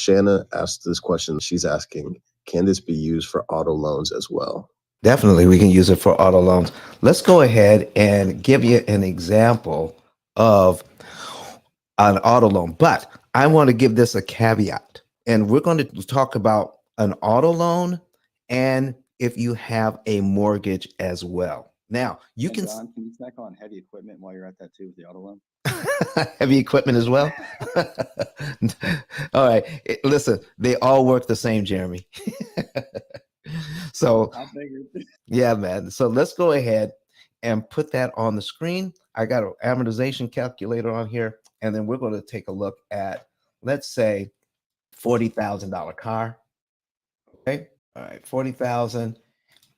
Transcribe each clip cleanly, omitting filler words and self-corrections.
Shanna asked this question. She's asking, can this be used for auto loans as well? Definitely, we can use it for auto loans. Let's go ahead and give you an example of an auto loan, but I want to give this a caveat. And we're going to talk about an auto loan and if you have a mortgage as well. Now, you And can John, can you snack on heavy equipment while you're at that too with the auto loan? heavy equipment as well. All right. Listen, they all work the same, Jeremy. So I figured. yeah, man. So let's go ahead and put that on the screen. I got an amortization calculator on here, and then we're going to take a look at, let's say, $40,000 car. Okay. All right. 40,000.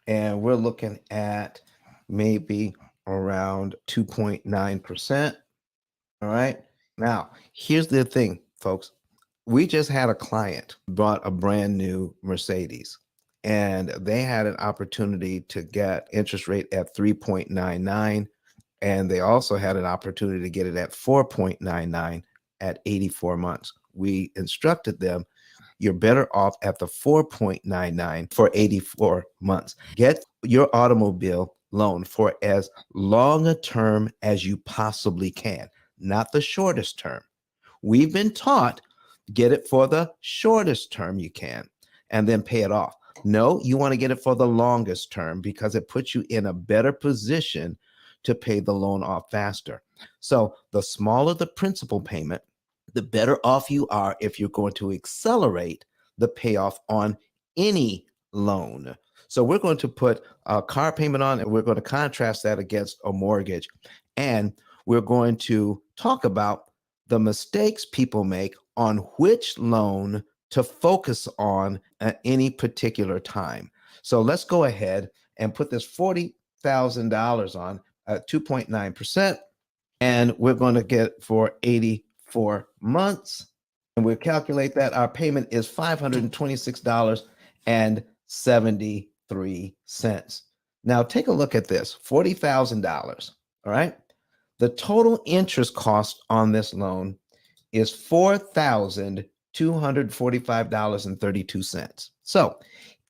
And we're looking at maybe around 2.9%. All right. Now, here's the thing, folks. We just had a client bought a brand new Mercedes and they had an opportunity to get interest rate at 3.99 and they also had an opportunity to get it at 4.99 at 84 months. We instructed them, you're better off at the 4.99 for 84 months. Get your automobile loan for as long a term as you possibly can, not the shortest term. We've been taught get it for the shortest term you can and then pay it off. No, you want to get it for the longest term because it puts you in a better position to pay the loan off faster. So the smaller the principal payment, the better off you are if you're going to accelerate the payoff on any loan. So we're going to put a car payment on and we're going to contrast that against a mortgage. And we're going to talk about the mistakes people make on which loan to focus on at any particular time. So let's go ahead and put this $40,000 on at 2.9%. And we're going to get for 84 months. And we'll calculate that our payment is $526.73. Now take a look at this, $40,000. All right. The total interest cost on this loan is $4,245.32. So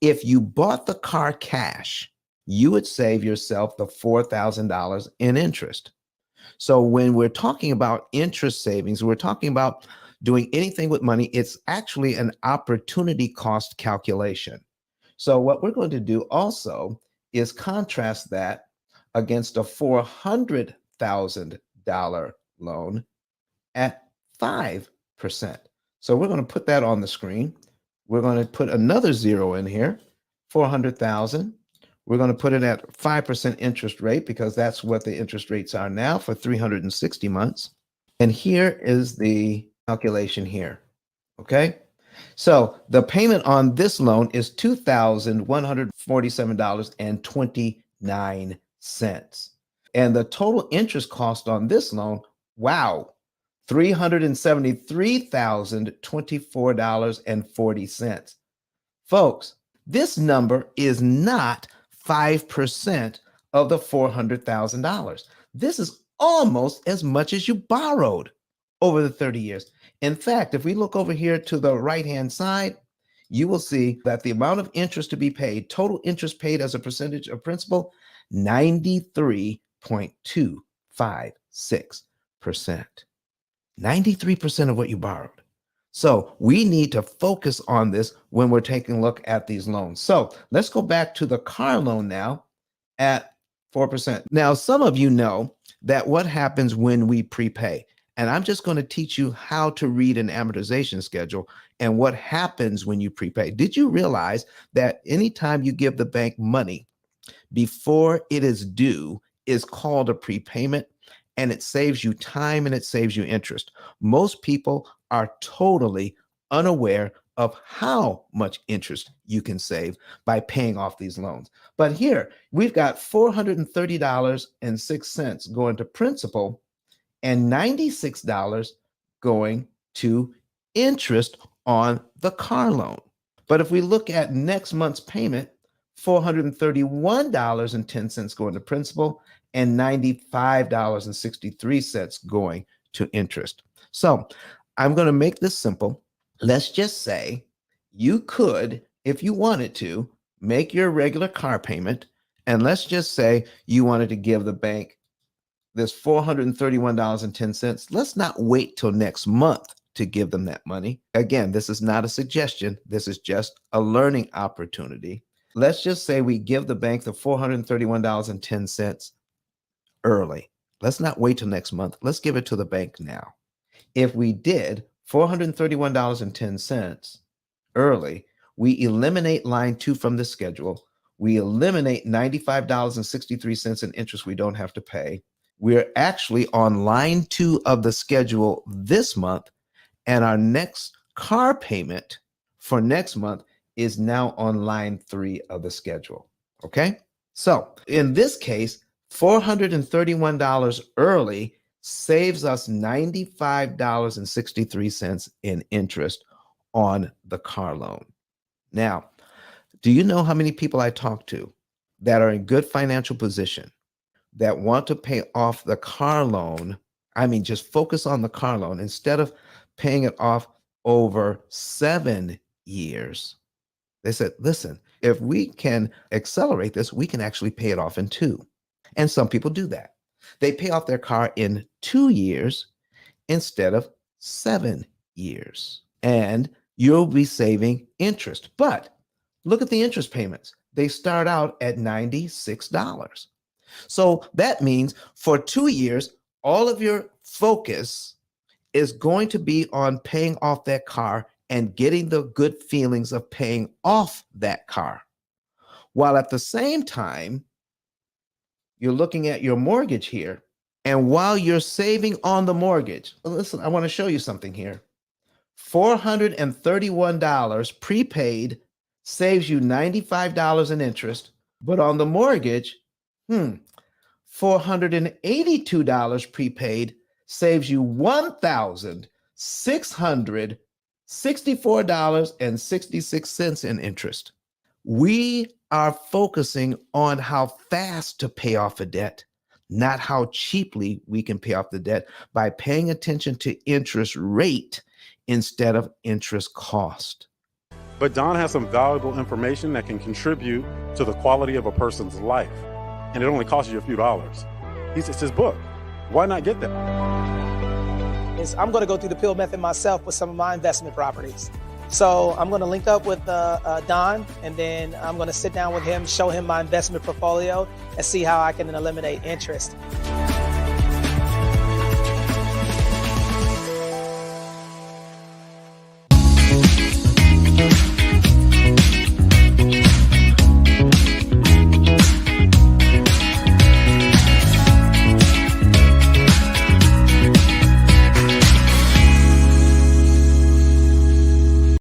if you bought the car cash, you would save yourself the $4,000 in interest. So when we're talking about interest savings, we're talking about doing anything with money. It's actually an opportunity cost calculation. So what we're going to do also is contrast that against a $400,000 loan at 5%. So we're going to put that on the screen. We're going to put another zero in here, 400,000. We're going to put it at 5% interest rate because that's what the interest rates are now for 360 months. And here is the calculation here. Okay. So the payment on this loan is $2,147.29. And the total interest cost on this loan, wow, $373,024.40. Folks, this number is not 5% of the $400,000. This is almost as much as you borrowed over the 30 years. In fact, if we look over here to the right-hand side, you will see that the amount of interest to be paid, total interest paid as a percentage of principal, 93.256%. 93% of what you borrowed. So we need to focus on this when we're taking a look at these loans. So let's go back to the car loan now at 4%. Now, some of you know that what happens when we prepay. And I'm just going to teach you how to read an amortization schedule and what happens when you prepay. Did you realize that anytime you give the bank money before it is due is called a prepayment? And it saves you time and it saves you interest. Most people are totally unaware of how much interest you can save by paying off these loans. But here we've got $430.06 going to principal and $96 going to interest on the car loan. But if we look at next month's payment, $431.10 going to principal and $95.63 going to interest. So I'm going to make this simple let's just say you could, if you wanted to, make your regular car payment. And let's just say you wanted to give the bank this $431.10. Let's not wait till next month to give them that money. Again, this is not a suggestion. This is just a learning opportunity. Let's just say we give the bank the $431.10 early. Let's not wait till next month. Let's give it to the bank now. If we did $431.10 early, we eliminate line 2 from the schedule. We eliminate $95.63 in interest we don't have to pay. We're actually on line 2 of the schedule this month, and our next car payment for next month is now on line 3 of the schedule. Okay? So in this case, $431 early saves us $95.63 in interest on the car loan. Now, do you know how many people I talk to that are in good financial position that want to pay off the car loan? I mean, just focus on the car loan instead of paying it off over 7 years. They said, listen, if we can accelerate this, we can actually pay it off in 2. And some people do that. They pay off their car in 2 years instead of 7 years. And you'll be saving interest. But look at the interest payments. They start out at $96. So that means for 2 years, all of your focus is going to be on paying off that car and getting the good feelings of paying off that car. While at the same time, you're looking at your mortgage here. And while you're saving on the mortgage, listen, I want to show you something here. $431 prepaid saves you $95 in interest, but on the mortgage, $482 prepaid saves you $1,664.66 in interest. We are focusing on how fast to pay off a debt, not how cheaply we can pay off the debt by paying attention to interest rate instead of interest cost. But Don has some valuable information that can contribute to the quality of a person's life. And it only costs you a few dollars. It's his book. Why not get that? I'm going to go through the P.I.L.L method myself with some of my investment properties. So I'm going to link up with Don, and then I'm going to sit down with him, show him my investment portfolio, and see how I can eliminate interest.